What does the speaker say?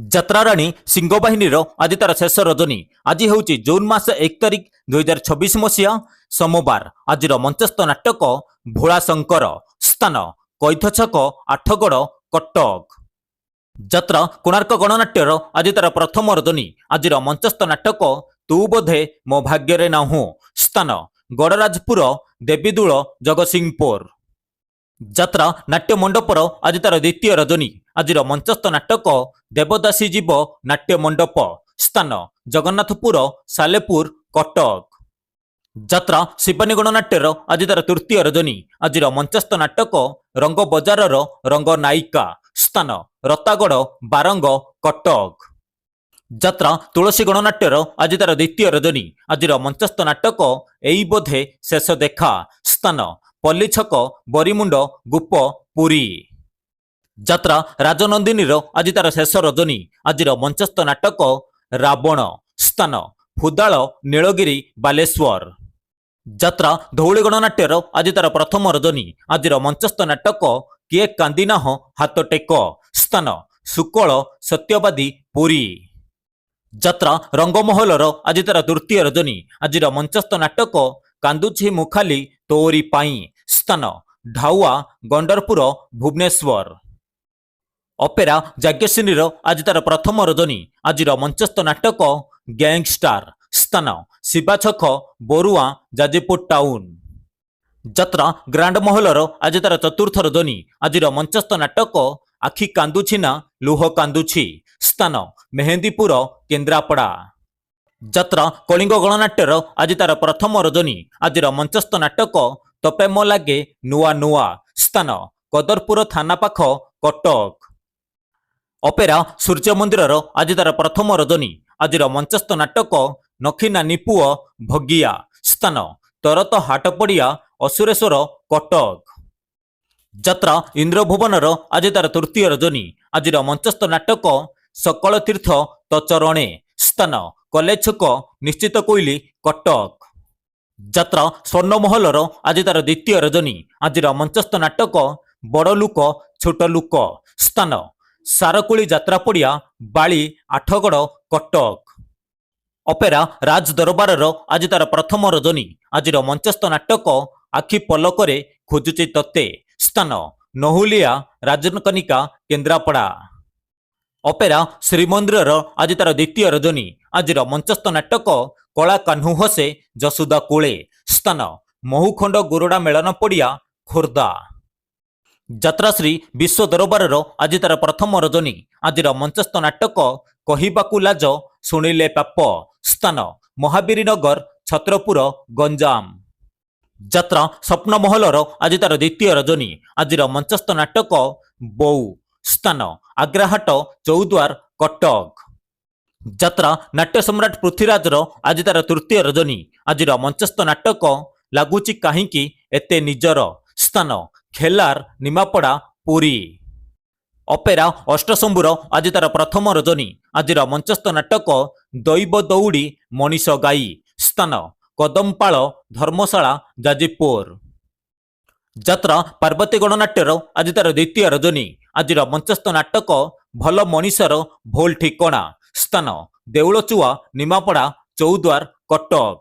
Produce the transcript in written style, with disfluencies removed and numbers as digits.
ଯାତ୍ରାରାଣୀ ସିଂହବାହିନୀର ଆଜି ତାର ଶେଷ ରଜନୀ। ଆଜି ହେଉଛି ଜୁନ୍ ମାସ 1 ତାରିଖ 2026 ମସିହା ସୋମବାର। ଆଜିର ମଞ୍ଚସ୍ଥ ନାଟକ ଭୋଳାଶଙ୍କର, ସ୍ଥାନ କୈଥ ଛକ, ଆଠଗଡ଼, କଟକ। ଯାତ୍ରା କୋଣାର୍କ ଗଣନାଟ୍ୟର ଆଜି ତାର ପ୍ରଥମ ରଜନୀ। ଆଜିର ମଞ୍ଚସ୍ଥ ନାଟକ ତୁ ବୋଧେ ମୋ ଭାଗ୍ୟରେ ନାହୁଁ, ସ୍ଥାନ ଗଡ଼ରାଜପୁର, ଦେବୀଦୂଳ, ଜଗତସିଂହପୁର। ଯାତ୍ରା ନାଟ୍ୟ ମଣ୍ଡପର ଆଜି ତାର ଦ୍ୱିତୀୟ ରଜନୀ। ଆଜିର ମଞ୍ଚସ୍ଥ ନାଟକ ଦେବଦାସୀ ଜୀବ ନାଟ୍ୟ ମଣ୍ଡପ, ସ୍ଥାନ ଜଗନ୍ନାଥପୁର, ସାଲେପୁର, କଟକ। ଯାତ୍ରା ଶିବାନୀ ଗଣନାଟ୍ୟର ଆଜି ତାର ତୃତୀୟ ରଜନୀ। ଆଜିର ମଞ୍ଚସ୍ଥ ନାଟକ ରଙ୍ଗ ବଜାରର ରଙ୍ଗ ନାୟିକା, ସ୍ଥାନ ରତାଗଡ଼, ବାରଙ୍ଗ, କଟକ। ଯାତ୍ରା ତୁଳସୀ ଗଣନାଟ୍ୟର ଆଜି ତାର ଦ୍ୱିତୀୟ ରଜନୀ। ଆଜିର ମଞ୍ଚସ୍ଥ ନାଟକ ଏଇ ବୋଧେ ଶେଷ ଦେଖା, ସ୍ଥାନ ପଲ୍ଲୀ ଛକ, ବରିମୁଣ୍ଡ, ଗୋପ, ପୁରୀ। ଯାତ୍ରା ରାଜନନ୍ଦିନୀର ଆଜି ତାର ଶେଷ ରଜନୀ। ଆଜିର ମଞ୍ଚସ୍ଥ ନାଟକ ରାବଣ, ସ୍ଥାନ ଫୁଦାଳ, ନୀଳଗିରି, ବାଲେଶ୍ୱର। ଯାତ୍ରା ଧଉଳି ଗଣନାଟ୍ୟର ଆଜି ତାର ପ୍ରଥମ ରଜନୀ। ଆଜିର ମଞ୍ଚସ୍ଥ ନାଟକ କିଏ କାନ୍ଦିନାହଁ ହାତ ଟେକ, ସ୍ଥାନ ସୁକଳ, ସତ୍ୟବାଦୀ, ପୁରୀ। ଯାତ୍ରା ରଙ୍ଗମହଲର ଆଜି ତାର ତୃତୀୟ ରଜନୀ। ଆଜିର ମଞ୍ଚସ୍ଥ ନାଟକ କାନ୍ଦୁଛି ମୁଁ ଖାଲି ତୋରି ପାଇଁ, ସ୍ଥାନ ଢାଉଆ, ଗଣ୍ଡରପୁର, ଭୁବନେଶ୍ୱର। ଅପେରା ଯାଜ୍ଞସିନୀର ଆଜି ତାର ପ୍ରଥମ ରଜନୀ। ଆଜିର ମଞ୍ଚସ୍ଥ ନାଟକ ଗ୍ୟାଙ୍ଗଷ୍ଟାର, ସ୍ଥାନ ଶିବା ଛକ, ବରୁଆଁ, ଯାଜପୁର ଟାଉନ। ଯାତ୍ରା ଗ୍ରାଣ୍ଡ ମହଲର ଆଜି ତାର ଚତୁର୍ଥ ରଜନୀ। ଆଜିର ମଞ୍ଚସ୍ଥ ନାଟକ ଆଖି କାନ୍ଦୁଛି ନା ଲୁହ କାନ୍ଦୁଛି, ସ୍ଥାନ ମେହେନ୍ଦୀପୁର, କେନ୍ଦ୍ରାପଡ଼ା। ଯାତ୍ରା କଳିଙ୍ଗ ଗଣନାଟ୍ୟର ଆଜି ତାର ପ୍ରଥମ ରଜନୀ। ଆଜିର ମଞ୍ଚସ୍ଥ ନାଟକ ତୋପେ ମୋ ଲାଗେ ନୂଆ ନୂଆ, ସ୍ଥାନ କଦରପୁର ଥାନା ପାଖ, କଟକ। ଅପେରା ସୂର୍ଯ୍ୟ ମନ୍ଦିରର ଆଜି ତାର ପ୍ରଥମ ରଜନୀ। ଆଜିର ମଞ୍ଚସ୍ଥ ନାଟକ ନଖି ନାନୀ ପୁଅ ଭଗିଆ, ସ୍ଥାନ ତରତ ହାଟପଡ଼ିଆ, ଅସୁରେଶ୍ୱର, କଟକ। ଯାତ୍ରା ଇନ୍ଦ୍ରଭୁବନର ଆଜି ତାର ତୃତୀୟ ରଜନୀ। ଆଜିର ମଞ୍ଚସ୍ଥ ନାଟକ ସକଳ ତୀର୍ଥ ତ ଚରଣେ, ସ୍ଥାନ କଲେଜ ଛକ, ନିଶ୍ଚିତ କୋଇଲି, କଟକ। ଯାତ୍ରା ସ୍ୱର୍ଣ୍ଣମହଲର ଆଜି ତାର ଦ୍ୱିତୀୟ ରଜନୀ। ଆଜିର ମଞ୍ଚସ୍ଥ ନାଟକ ବଡ଼ ଲୋକ ଛୋଟ ଲୋକ, ସ୍ଥାନ ସାରକୁଳି ଯାତ୍ରା ପଡ଼ିଆ, ବାଳି, ଆଠଗଡ଼, କଟକ। ଅପେରା ରାଜ ଦରବାରର ଆଜି ତାର ପ୍ରଥମ ରଜନୀ। ଆଜିର ମଞ୍ଚସ୍ଥ ନାଟକ ଆଖି ପଲକରେ ଖୋଜୁଛି ତତେ, ସ୍ଥାନ ନହୁଲିଆ, ରାଜକନିକା, କେନ୍ଦ୍ରାପଡ଼ା। ଅପେରା ଶ୍ରୀମନ୍ଦିରର ଆଜି ତାର ଦ୍ୱିତୀୟ ରଜନୀ। ଆଜିର ମଞ୍ଚସ୍ଥ ନାଟକ କଳା କାହ୍ନୁ ହସେ ଯଶୋଦା କୋଳେ, ସ୍ଥାନ ମହୁଖଣ୍ଡ ଗୁରୁଡ଼ା ମେଳନ ପଡ଼ିଆ, ଖୋର୍ଦ୍ଧା। ଯାତ୍ରାଶ୍ରୀ ବିଶ୍ୱ ଦରବାରର ଆଜି ତାର ପ୍ରଥମ ରଜନୀ। ଆଜିର ମଞ୍ଚସ୍ଥ ନାଟକ କହିବାକୁ ଲାଜ ଶୁଣିଲେ ପାପ, ସ୍ଥାନ ମହାବୀରନଗର, ଛତ୍ରପୁର, ଗଞ୍ଜାମ। ଯାତ୍ରା ସ୍ୱପ୍ନମହଲର ଆଜି ତାର ଦ୍ୱିତୀୟ ରଜନୀ। ଆଜିର ମଞ୍ଚସ୍ଥ ନାଟକ ବୋଉ, ସ୍ଥାନ ଆଗ୍ରାହାଟ, ଚୌଦ୍ୱାର, କଟକ। ଯାତ୍ରା ନାଟ୍ୟ ସମ୍ରାଟ ପୃଥ୍ୱୀରାଜର ଆଜି ତାର ତୃତୀୟ ରଜନୀ। ଆଜିର ମଞ୍ଚସ୍ଥ ନାଟକ ଲାଗୁଛି କାହିଁକି ଏତେ ନିଜର, ସ୍ଥାନ ଖେଲାର, ନିମାପଡ଼ା, ପୁରୀ। ଅପେରା ଅଷ୍ଟଶମ୍ଭୁର ଆଜି ତାର ପ୍ରଥମ ରଜନୀ। ଆଜିର ମଞ୍ଚସ୍ଥ ନାଟକ ଦୈବ ଦୌଡ଼ି ମଣିଷ ଗାଈ, ସ୍ଥାନ କଦମପାଳ, ଧର୍ମଶାଳା, ଯାଜପୁର। ଯାତ୍ରା ପାର୍ବତୀ ଗଣନାଟ୍ୟର ଆଜି ତାର ଦ୍ୱିତୀୟ ରଜନୀ। ଆଜିର ମଞ୍ଚସ୍ଥ ନାଟକ ଭଲ ମଣିଷର ଭୁଲ ଠିକଣା, ସ୍ଥାନ ଦେଉଳଚୁଆ, ନିମାପଡ଼ା, ଚୌଦ୍ୱାର, କଟକ।